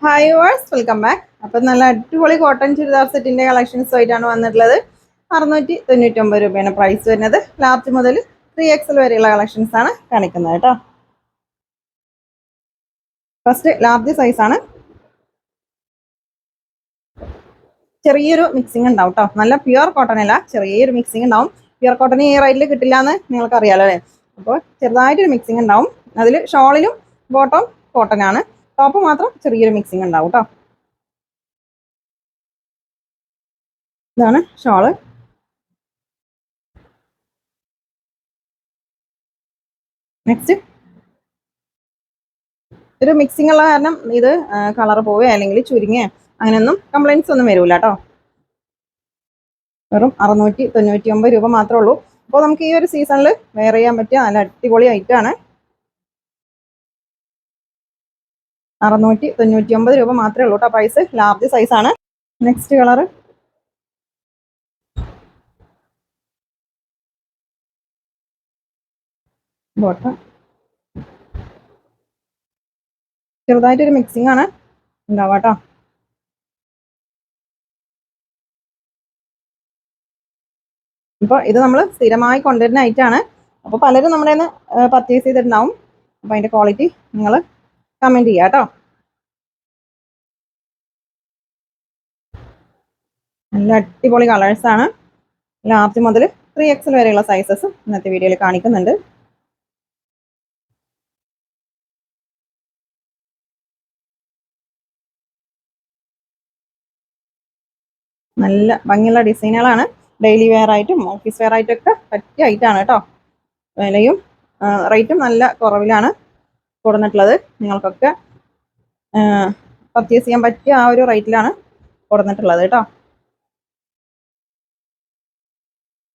Hi verse, welcome back. അപ്പം നല്ല അടിപൊളി കോട്ടൺ ചുരിദാർ സെറ്റിന്റെ കളക്ഷൻസ് ആയിട്ടാണ് വന്നിട്ടുള്ളത്. 699 രൂപയാണ് പ്രൈസ് വരുന്നത്. ലാർജ് മുതൽ 3XL വരെയുള്ള കളക്ഷൻസ് ആണ് കാണിക്കുന്നത് കേട്ടോ. ഫസ്റ്റ് ലാർജ് സൈസ് ആണ്. ചെറിയൊരു മിക്സിംഗ് ഉണ്ടാവും കേട്ടോ. നല്ല പ്യുവർ കോട്ടൺ അല്ല, ചെറിയൊരു മിക്സിംഗ് ഉണ്ടാവും. പ്യുവർ കോട്ടൺ ഈ റേറ്റിൽ കിട്ടില്ല എന്ന് നിങ്ങൾക്ക് അറിയാലോ അല്ലേ. അപ്പോൾ ചെറുതായിട്ടൊരു മിക്സിംഗ് ഉണ്ടാവും. അതിൽ ഷോളിലും ബോട്ടം കോട്ടൺ ആണ്, ടോപ്പ് മാത്രം ചെറിയൊരു മിക്സിംഗ് ഉണ്ടാവും കേട്ടോ. ഇതാണ് ഷോള്. നെക്സ്റ്റ് ഒരു മിക്സിംഗ് ഉള്ള കാരണം ഇത് കളർ പോവേ അല്ലെങ്കിൽ ചുരുങ്ങേ അങ്ങനെയൊന്നും കംപ്ലൈൻറ്റ്സ് ഒന്നും വരില്ല കേട്ടോ. വെറും 699 രൂപ മാത്രമേ ഉള്ളൂ. അപ്പോൾ നമുക്ക് ഈ ഒരു സീസണിൽ വെയർ ചെയ്യാൻ പറ്റിയ നല്ല അടിപൊളി ഐറ്റമാണ്. 699 രൂപ മാത്രമേ ഉള്ളൂ കേട്ടോ. പ്രൈസ് ലാർജ് സൈസ് ആണ്. Next colour bottom. ചെറുതായിട്ടൊരു മിക്സിംഗ് ആണ് ഉണ്ടാവുക കേട്ടോ. ഇപ്പോൾ ഇത് നമ്മൾ സ്ഥിരമായി കൊണ്ടുവരുന്ന ഐറ്റമാണ്. അപ്പോൾ പലരും നമ്മുടെ നിന്ന് പർച്ചേസ് ചെയ്തിട്ടുണ്ടാവും. അപ്പോൾ അതിൻ്റെ ക്വാളിറ്റി നിങ്ങൾ കമൻറ്റ് ചെയ്യുക കേട്ടോ. നല്ല അടിപൊളി കളേഴ്സാണ്. ലാർജ് മുതൽ 3XL വരെയുള്ള സൈസസ് ഇന്നത്തെ വീഡിയോയിൽ കാണിക്കുന്നുണ്ട്. നല്ല ഭംഗിയുള്ള ഡിസൈനുകളാണ്. ഡെയിലി വെയർ ആയിട്ടും ഓഫീസ് വെയർ ആയിട്ടും ഒക്കെ പറ്റിയ ഐറ്റമാണ് കേട്ടോ. വിലയും റേറ്റും നല്ല കുറവിലാണ് കൊടുത്തിട്ടുള്ളത്. നിങ്ങൾക്കൊക്കെ പർച്ചേസ് ചെയ്യാൻ പറ്റിയ ആ ഒരു റേറ്റിലാണ് കൊടുത്തിട്ടുള്ളത് കേട്ടോ.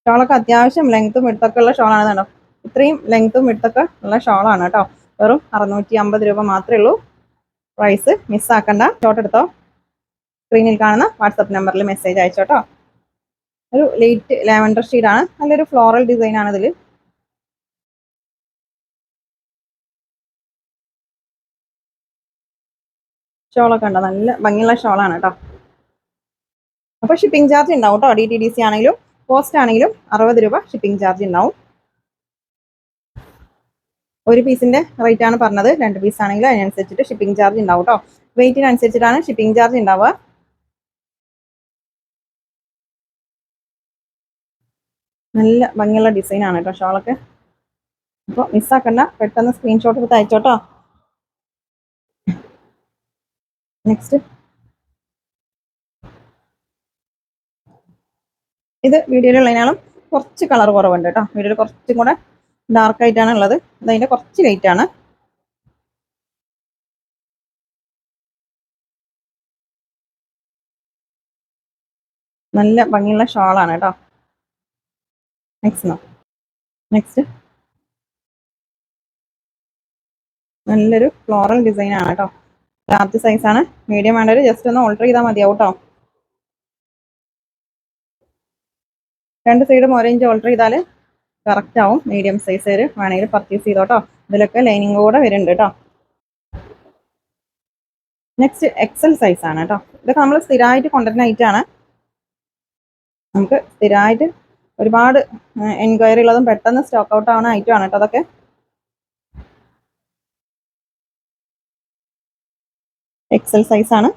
ഷോളൊക്കെ അത്യാവശ്യം ലെങ്ത്തും വിഡ്ത്തൊക്കെ ഉള്ള ഷോളാണ് കേട്ടോ. ഇത്രയും ലെങ്ത്തും വിഡ്ത്തൊക്കെ ഉള്ള ഷോളാണ് കേട്ടോ. വെറും 650 രൂപ മാത്രമേ ഉള്ളൂ. പ്രൈസ് മിസ്സാക്കണ്ട. ഷോട്ട് എടുത്തോ. സ്ക്രീനിൽ കാണുന്ന വാട്സപ്പ് നമ്പറിൽ മെസ്സേജ് അയച്ചോട്ടോ. ഒരു ലൈറ്റ് ലാവൻഡർ ഷെയ്ഡാണ്. നല്ലൊരു ഫ്ലോറൽ ഡിസൈൻ ആണ് ഇതിൽ. ഷോളൊക്കെ ഉണ്ടോ, നല്ല ഭംഗിയുള്ള ഷോളാണ് കേട്ടോ. അപ്പോൾ ഷിപ്പിംഗ് ചാർജ് ഉണ്ടാവും കേട്ടോ. DTDC ആണെങ്കിലും പോസ്റ്റ് ആണെങ്കിലും 60 രൂപ ഷിപ്പിംഗ് ചാർജ് ഉണ്ടാവും. ഒരു പീസിന്റെ റേറ്റ് ആണ് പറഞ്ഞത്. 2 പീസ് ആണെങ്കിൽ അതിനനുസരിച്ചിട്ട് ഷിപ്പിംഗ് ചാർജ് ഉണ്ടാവും കേട്ടോ. വെയിറ്റിനനുസരിച്ചിട്ടാണ് ഷിപ്പിംഗ് ചാർജ് ഉണ്ടാവുക. നല്ല ഭംഗിയുള്ള ഡിസൈൻ ആണ് കേട്ടോ ഷോളൊക്കെ. അപ്പോൾ മിസ്സാക്കണ്ട, പെട്ടെന്ന് സ്ക്രീൻഷോട്ട് എടുത്ത് അയച്ചോട്ടോ. നെക്സ്റ്റ് ഇത് വീഡിയോയിലുള്ളതിനാലും കുറച്ച് കളർ കുറവുണ്ട് കേട്ടോ. വീഡിയോയിൽ കുറച്ചും കൂടെ ഡാർക്ക് ആയിട്ടാണ് ഉള്ളത്. അതതിൻ്റെ കുറച്ച് ലൈറ്റ് ആണ്. നല്ല ഭംഗിയുള്ള ഷോളാണ് കേട്ടോ. നെക്സ്റ്റ് നല്ലൊരു ഫ്ലോറൽ ഡിസൈൻ ആണ് കേട്ടോ. ലാർജ് സൈസ് ആണ്. മീഡിയം വേണ്ടവർ ജസ്റ്റ് ഒന്ന് ഓൾട്ടർ ചെയ്താൽ മതിയാവും കേട്ടോ. 2 സൈഡും ഓരഞ്ച് ഓൾട്ടർ ചെയ്താൽ കറക്റ്റ് ആവും. മീഡിയം സൈസ് വേണമെങ്കിൽ പർച്ചേസ് ചെയ്തോട്ടോ. ഇതിലൊക്കെ ലൈനിങ് കൂടെ വരുന്നുണ്ട് കേട്ടോ. നെക്സ്റ്റ് XL സൈസ് ആണ് കേട്ടോ. ഇതൊക്കെ നമ്മൾ സ്ഥിരമായിട്ട് കൊണ്ടുവരുന്ന ഐറ്റമാണ്. നമുക്ക് സ്ഥിരമായിട്ട് ഒരുപാട് എൻക്വയറി ഉള്ളതും പെട്ടെന്ന് സ്റ്റോക്ക് ഔട്ട് ആവുന്ന ഐറ്റമാണ് കേട്ടോ അതൊക്കെ. XL സൈസ് ആണ്.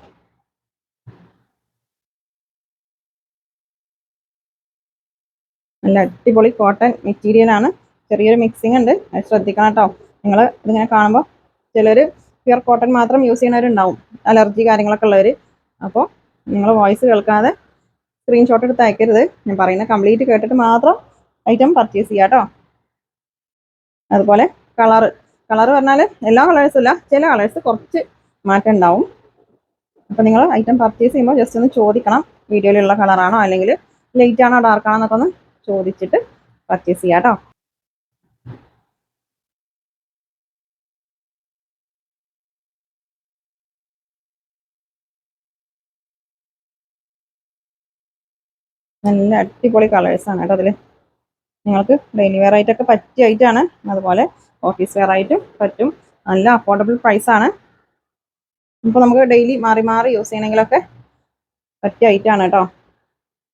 നല്ല അടിപൊളി കോട്ടൺ മെറ്റീരിയൽ ആണ്. ചെറിയൊരു മിക്സിംഗ് ഉണ്ട്, അത് ശ്രദ്ധിക്കണം കേട്ടോ. നിങ്ങൾ ഇതിങ്ങനെ കാണുമ്പോൾ ചിലർ പ്യുർ കോട്ടൺ മാത്രം യൂസ് ചെയ്യുന്നവരുണ്ടാവും, അലർജി കാര്യങ്ങളൊക്കെ ഉള്ളവർ. അപ്പോൾ നിങ്ങൾ വോയിസ് കേൾക്കാതെ സ്ക്രീൻഷോട്ട് എടുത്ത് അയക്കരുത്. ഞാൻ പറയുന്ന കംപ്ലീറ്റ് കേട്ടിട്ട് മാത്രം ഐറ്റം പർച്ചേസ് ചെയ്യാം കേട്ടോ. അതുപോലെ കളർ പറഞ്ഞാൽ എല്ലാ കളേഴ്സും ഇല്ല, ചില കളേഴ്സ് കുറച്ച് മാറ്റം ഉണ്ടാവും. അപ്പോൾ നിങ്ങൾ ഐറ്റം പർച്ചേസ് ചെയ്യുമ്പോൾ ജസ്റ്റ് ഒന്ന് ചോദിക്കണം, വീഡിയോയിലുള്ള കളറാണോ അല്ലെങ്കിൽ ലൈറ്റ് ആണോ ഡാർക്ക് ആണോ എന്നൊക്കെ ഒന്ന് ചോദിച്ചിട്ട് പർച്ചേസ് ചെയ്യാം കേട്ടോ. നല്ല അടിപൊളി കളേഴ്സാണ് കേട്ടോ അതിൽ. നിങ്ങൾക്ക് ഡെയിലി വെയർ ആയിട്ടൊക്കെ പറ്റിയ ഐറ്റമാണ്. അതുപോലെ ഓഫീസ് വെയർ ആയിട്ടും പറ്റും. നല്ല അഫോർഡബിൾ പ്രൈസാണ്. ഇപ്പോൾ നമുക്ക് ഡെയിലി മാറി മാറി യൂസ് ചെയ്യണമെങ്കിലൊക്കെ പറ്റിയ ഐറ്റമാണ് കേട്ടോ.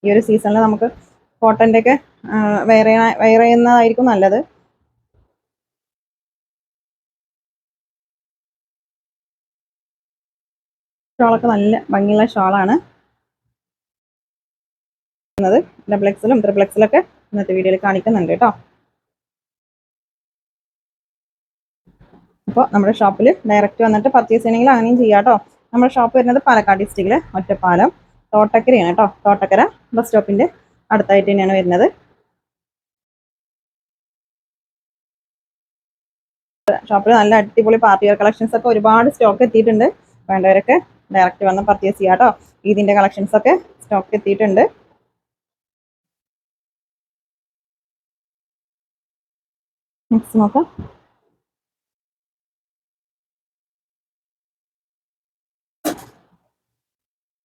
ഈ ഒരു സീസണിൽ നമുക്ക് കോട്ടൻ്റെ ഒക്കെ വെയർ ചെയ്യുന്നതായിരിക്കും നല്ലത്. ഷോളൊക്കെ നല്ല ഭംഗിയുള്ള ഷോളാണ്. ഡബിൾ എക്സലും ട്രിപ്പിൾ എക്സലൊക്കെ ഇന്നത്തെ വീഡിയോയിൽ കാണിക്കുന്നുണ്ട് കേട്ടോ. അപ്പോൾ നമ്മുടെ ഷോപ്പിൽ ഡയറക്റ്റ് വന്നിട്ട് പർച്ചേസ് ചെയ്യണമെങ്കിൽ അങ്ങനെയും ചെയ്യാം കേട്ടോ. നമ്മുടെ ഷോപ്പ് വരുന്നത് പാലക്കാട് ഡിസ്ട്രിക്റ്റിലെ ഒറ്റപ്പാലം തോട്ടക്കരയാണ് കേട്ടോ. തോട്ടക്കര ബസ് സ്റ്റോപ്പിൻ്റെ അടുത്തായിട്ട് തന്നെയാണ് വരുന്നത്. ഷോപ്പിൽ നല്ല അടിപൊളി പാർട്ടി വെയർ കളക്ഷൻസ് ഒക്കെ ഒരുപാട് സ്റ്റോക്ക് എത്തിയിട്ടുണ്ട്. വേണ്ടവരൊക്കെ ഡയറക്റ്റ് വന്ന് പർച്ചേസ് ചെയ്യാം കേട്ടോ. ഇതിൻ്റെ കളക്ഷൻസ് ഒക്കെ സ്റ്റോക്ക് എത്തിയിട്ടുണ്ട്. നെക്സ്റ്റ് നോക്കാം.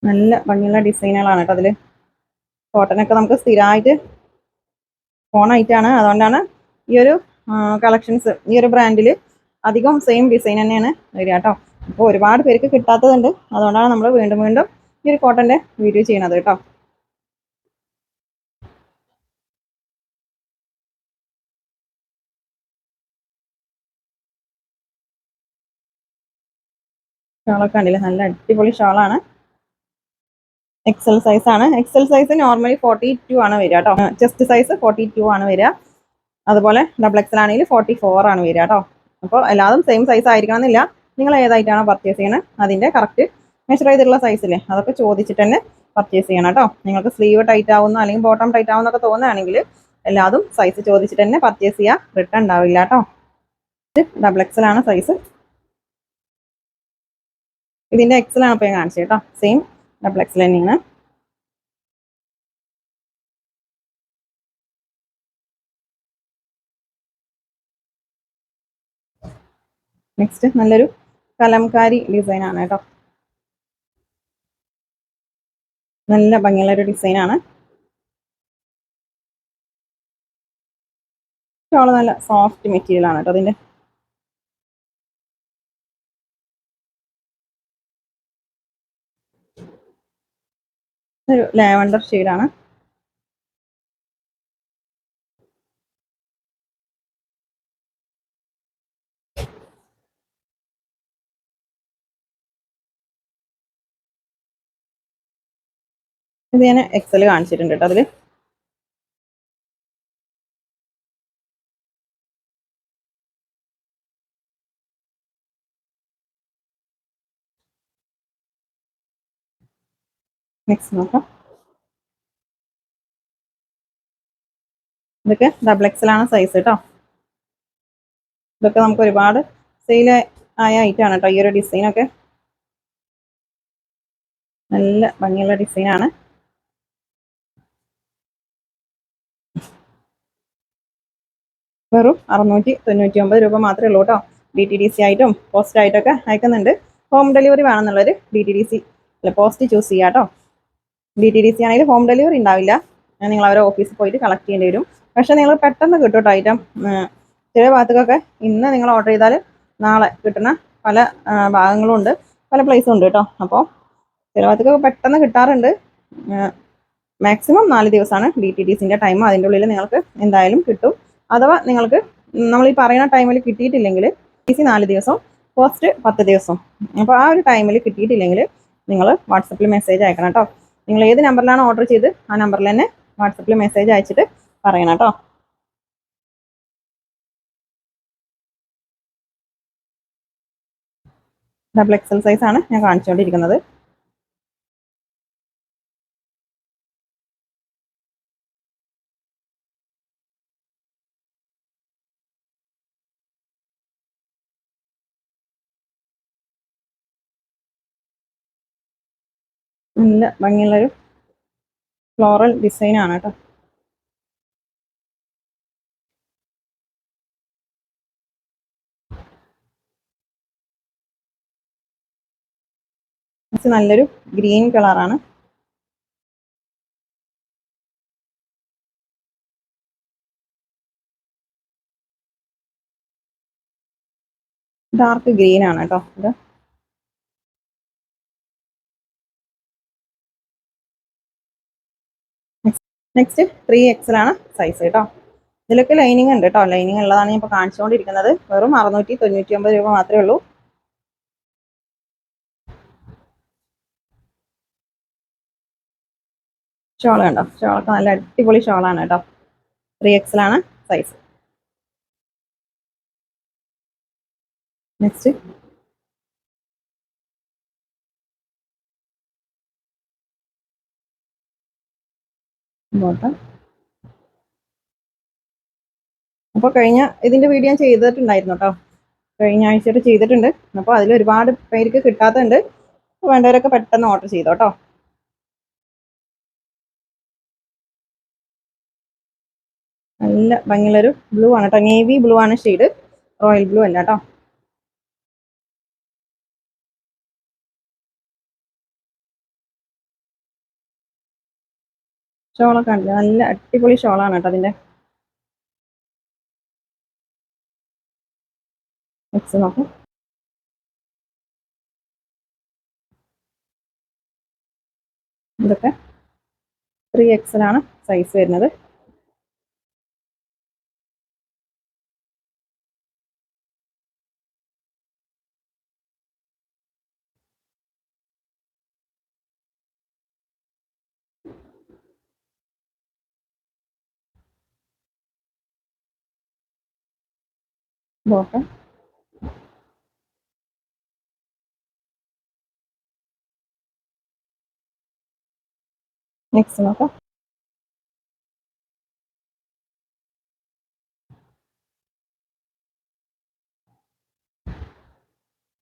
നല്ല ഭംഗിയുള്ള ഡിസൈനുകളാണ് കേട്ടോ അതിൽ. കോട്ടനൊക്കെ നമുക്ക് സ്ഥിരമായിട്ട് ഫോണായിട്ടാണ്, അതുകൊണ്ടാണ് ഈ ഒരു കളക്ഷൻസ് ഈ ഒരു ബ്രാൻഡിൽ അധികം സെയിം ഡിസൈൻ തന്നെയാണ് വരിക കേട്ടോ. അപ്പോൾ ഒരുപാട് പേർക്ക് കിട്ടാത്തതുണ്ട്, അതുകൊണ്ടാണ് നമ്മൾ വീണ്ടും വീണ്ടും ഈ ഒരു കോട്ടൻ്റെ വീഡിയോ ചെയ്യണത് കേട്ടോ. ഷാളൊക്കെ കണ്ടില്ലേ, നല്ല അടിപൊളി ഷാളാണ്. എക്സൽ സൈസ് ആണ്. എക്സൽ സൈസ് നോർമലി 42 ആണ് വരിക കേട്ടോ. ചെസ്റ്റ് സൈസ് 42 ആണ് വരിക. അതുപോലെ ഡബിൾ എക്സൽ ആണെങ്കിൽ 44 ആണ് വരിക കേട്ടോ. അപ്പോൾ എല്ലാതും സെയിം സൈസ് ആയിരിക്കണം എന്നില്ല. നിങ്ങൾ ഏതായിട്ടാണോ പർച്ചേസ് ചെയ്യണത് അതിൻ്റെ കറക്റ്റ് മെഷർ ചെയ്തിട്ടുള്ള സൈസില്ലേ അതൊക്കെ ചോദിച്ചിട്ട് തന്നെ പർച്ചേസ് ചെയ്യണം കേട്ടോ. നിങ്ങൾക്ക് സ്ലീവ് ടൈറ്റ് ആവുന്ന അല്ലെങ്കിൽ ബോട്ടം ടൈറ്റ് ആവുന്നൊക്കെ തോന്നുകയാണെങ്കിൽ എല്ലാതും സൈസ് ചോദിച്ചിട്ട് തന്നെ പർച്ചേസ് ചെയ്യുക. റിട്ടേൺ ഉണ്ടാവില്ല കേട്ടോ. ഡബിൾ എക്സൽ ആണ് സൈസ്. ഇതിൻ്റെ എക്സൽ ആണ് ഇപ്പോൾ ഞാൻ കാണിച്ചത് കേട്ടോ. സെയിം ഡബിൾ എക്സൽ തന്നെയാണ്. നെക്സ്റ്റ് നല്ലൊരു കലംകാരി ഡിസൈൻ ആണ് കേട്ടോ. നല്ല ഭംഗിയുള്ള ഒരു ഡിസൈനാണ്. ഷോള് നല്ല സോഫ്റ്റ് മെറ്റീരിയൽ ആണ് കേട്ടോ അതിൻ്റെ. ഒരു ലാവൻഡർ ഷെയ്ഡാണ്. ഇത് ഞാൻ എക്സൽ കാണിച്ചിട്ടുണ്ട് കേട്ടോ അതിൽ. നെക്സ്റ്റ് നോക്കാം. ഇതൊക്കെ ഡബിൾ എക്സൽ ആണ് സൈസ് കേട്ടോ. ഇതൊക്കെ നമുക്ക് ഒരുപാട് സെയിൽ ആയ ഐറ്റമാണ് കേട്ടോ. ഈ ഒരു ഡിസൈനൊക്കെ നല്ല ഭംഗിയുള്ള ഡിസൈനാണ്. വെറും 699 രൂപ മാത്രമേ ഉള്ളൂ കേട്ടോ. DTDC ആയിട്ടും പോസ്റ്റ് ആയിട്ടൊക്കെ അയക്കുന്നുണ്ട്. ഹോം ഡെലിവറി വേണമെന്നുള്ളൊരു DTDC അല്ല പോസ്റ്റ് ചൂസ് ചെയ്യാം കേട്ടോ. DTDC ആണെങ്കിൽ ഹോം ഡെലിവറി ഉണ്ടാവില്ല, നിങ്ങൾ അവരെ ഓഫീസിൽ പോയിട്ട് കളക്ട് ചെയ്യേണ്ടി വരും. പക്ഷേ നിങ്ങൾ പെട്ടെന്ന് കിട്ടും കേട്ടോ ഐറ്റം. ചില ഭാഗത്തൊക്കെ ഇന്ന് നിങ്ങൾ ഓർഡർ ചെയ്താൽ നാളെ കിട്ടുന്ന പല ഭാഗങ്ങളും ഉണ്ട്, പല പ്ലേസും ഉണ്ട് കേട്ടോ. അപ്പോൾ ചില ഭാഗത്തൊക്കെ പെട്ടെന്ന് കിട്ടാറുണ്ട്. മാക്സിമം 4 ദിവസമാണ് DTDCൻ്റെ ടൈം. അതിൻ്റെ ഉള്ളിൽ നിങ്ങൾക്ക് എന്തായാലും കിട്ടും. അഥവാ നിങ്ങൾക്ക് നമ്മൾ ഈ പറയുന്ന ടൈമിൽ കിട്ടിയിട്ടില്ലെങ്കിൽ DTDC 4 ദിവസം, പോസ്റ്റ് 10 ദിവസം. അപ്പോൾ ആ ഒരു ടൈമിൽ കിട്ടിയിട്ടില്ലെങ്കിൽ നിങ്ങൾ വാട്സപ്പിൽ മെസ്സേജ് അയക്കണം കേട്ടോ. നിങ്ങൾ ഏത് നമ്പറിലാണ് ഓർഡർ ചെയ്ത് ആ നമ്പറിൽ തന്നെ വാട്സപ്പിൽ മെസ്സേജ് അയച്ചിട്ട് പറയണം കേട്ടോ. ഡബിൾ എക്സൽ സൈസ് ആണ് ഞാൻ കാണിച്ചുകൊണ്ടിരിക്കുന്നത്. നല്ല ഭംഗിയുള്ളൊരു ഫ്ലോറൽ ഡിസൈൻ ആണ് കേട്ടോ. നല്ലൊരു ഗ്രീൻ കളറാണ്. ഡാർക്ക് ഗ്രീൻ ആണ് കേട്ടോ ഇത്. നെക്സ്റ്റ് 3XL ആണ് സൈസ് കേട്ടോ. ഇതിലൊക്കെ ലൈനിങ് ഉണ്ട് കേട്ടോ. ലൈനിങ് ഉള്ളതാണ് ഞാൻ ഇപ്പോൾ കാണിച്ചുകൊണ്ടിരിക്കുന്നത്. വെറും 699 രൂപ മാത്രമേ ഉള്ളൂ. ഷോൾ കണ്ടോ, ഷോളൊക്കെ നല്ല അടിപൊളി ഷോളാണ് കേട്ടോ. 3XL ആണ് സൈസ്. Next bottom. അപ്പോൾ കഴിഞ്ഞ ഇതിന്റെ വീഡിയോ ഞാൻ ചെയ്തിട്ടുണ്ടായിരുന്നു കേട്ടോ. കഴിഞ്ഞ ആഴ്ചയായിട്ട് ചെയ്തിട്ടുണ്ട്. അപ്പോൾ അതിൽ ഒരുപാട് പേർക്ക് കിട്ടാത്തതുണ്ട്. വേണ്ടവരൊക്കെ പെട്ടെന്ന് ഓർഡർ ചെയ്തോ കേട്ടോ. നല്ല ഭംഗിയുള്ളൊരു ബ്ലൂ ആണ് കേട്ടോ. നേവി ബ്ലൂ ആണ് ഷെയ്ഡ്, റോയൽ ബ്ലൂ അല്ല കേട്ടോ. ഷോളൊക്കെ ഉണ്ട്, നല്ല അടിപൊളി ഷോളാണ് കേട്ടോ അതിന്റെ. നെക്സ്റ്റ് നോക്കാം. ഇതൊക്കെ 3XL ആണ് സൈസ് വരുന്നത്. ബോട്ടം. നെക്സ്റ്റ് നോക്കാം.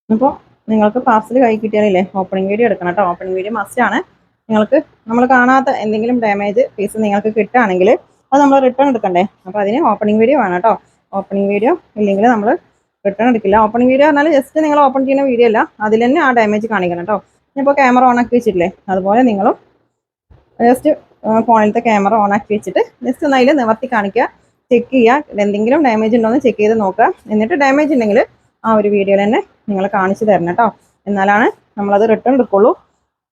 അപ്പോൾ നിങ്ങൾക്ക് പാർസൽ കൈ കിട്ടിയാലേ ഓപ്പണിംഗ് വീഡിയോ എടുക്കണം കേട്ടോ. ഓപ്പണിംഗ് വീഡിയോ മസ്റ്റ് ആണ്. നിങ്ങൾക്ക് നമ്മൾ കാണാത്ത എന്തെങ്കിലും ഡാമേജ് പീസ് നിങ്ങൾക്ക് കിട്ടുകയാണെങ്കിൽ അത് നമ്മൾ റിട്ടേൺ എടുക്കണ്ടേ. അപ്പോൾ അതിന് ഓപ്പണിംഗ് വീഡിയോ വേണം കേട്ടോ. ഓപ്പണിംഗ് വീഡിയോ ഇല്ലെങ്കിൽ നമ്മൾ റിട്ടേൺ എടുക്കില്ല. ഓപ്പണിംഗ് വീഡിയോ പറഞ്ഞാൽ ജസ്റ്റ് നിങ്ങൾ ഓപ്പൺ ചെയ്യുന്ന വീഡിയോ അല്ല, അതിൽ തന്നെ ആ ഡാമേജ് കാണിക്കണം കേട്ടോ. ഇപ്പോൾ ക്യാമറ ഓൺ ആക്കി വെച്ചിട്ടില്ലേ, അതുപോലെ നിങ്ങളും ജസ്റ്റ് ഫോണിലത്തെ ക്യാമറ ഓൺ ആക്കി വെച്ചിട്ട് ജസ്റ്റ് ഒന്ന് അതിൽ നിവർത്തി കാണിക്കുക, ചെക്ക് ചെയ്യുക, എന്തെങ്കിലും ഡാമേജ് ഉണ്ടോ എന്ന് ചെക്ക് ചെയ്ത് നോക്കുക. എന്നിട്ട് ഡാമേജ് ഉണ്ടെങ്കിൽ ആ ഒരു വീഡിയോയിൽ തന്നെ നിങ്ങൾ കാണിച്ചു തരണം കേട്ടോ. എന്നാലാണ് നമ്മളത് റിട്ടേൺ എടുക്കുള്ളൂ.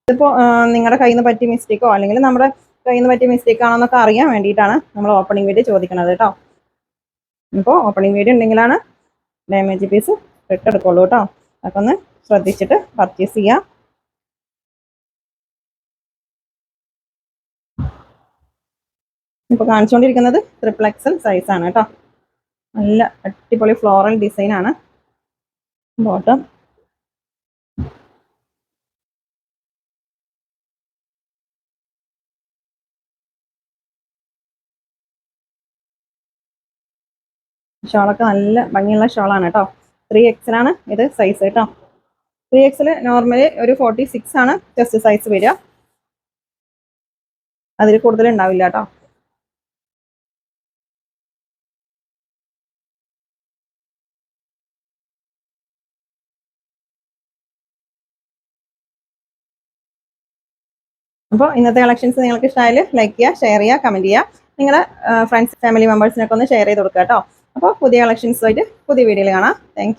ഇതിപ്പോൾ നിങ്ങളുടെ കയ്യിൽ നിന്ന് പറ്റിയ മിസ്റ്റേക്കോ അല്ലെങ്കിൽ നമ്മുടെ കയ്യിൽ നിന്ന് പറ്റിയ മിസ്റ്റേക്ക് ആണോ എന്നൊക്കെ അറിയാൻ വേണ്ടിയിട്ടാണ് നമ്മൾ ഓപ്പണിംഗ് വീഡിയോ ചോദിക്കുന്നത് കേട്ടോ. ഇപ്പോൾ ഓപ്പണിംഗ് വീഡിയോ ഉണ്ടെങ്കിലാണ് ഡാമേജ് പീസ് റിട്ടേൺ എടുക്കുള്ളൂ കേട്ടോ. അതൊക്കെ ഒന്ന് ശ്രദ്ധിച്ചിട്ട് പർച്ചേസ് ചെയ്യുക. ഇപ്പോൾ കാണിച്ചുകൊണ്ടിരിക്കുന്നത് 3XL സൈസാണ് കേട്ടോ. നല്ല അടിപൊളി ഫ്ലോറൽ ഡിസൈൻ ആണ്. ബോട്ടം. ഷോളൊക്കെ നല്ല ഭംഗിയുള്ള ഷോളാണ് കേട്ടോ. 3XL ആണ് ഇത് സൈസ് കേട്ടോ. 3XL നോർമലി ഒരു 46 ആണ് ചെസ്റ്റ് സൈസ് വരിക. അതിൽ കൂടുതൽ ഉണ്ടാവില്ല കേട്ടോ. അപ്പോൾ ഇന്നത്തെ കളക്ഷൻസ് നിങ്ങൾക്ക് ഇഷ്ടമായാൽ ലൈക്ക് ചെയ്യുക, ഷെയർ ചെയ്യുക, കമൻറ്റ് ചെയ്യുക. നിങ്ങളുടെ ഫ്രണ്ട്സ് ഫാമിലി മെമ്പേഴ്സിനൊക്കെ ഒന്ന് ഷെയർ ചെയ്ത് കൊടുക്കുക കേട്ടോ. അപ്പോൾ പുതിയ കളക്ഷൻസുമായിട്ട് പുതിയ വീഡിയോയിൽ കാണാം. താങ്ക്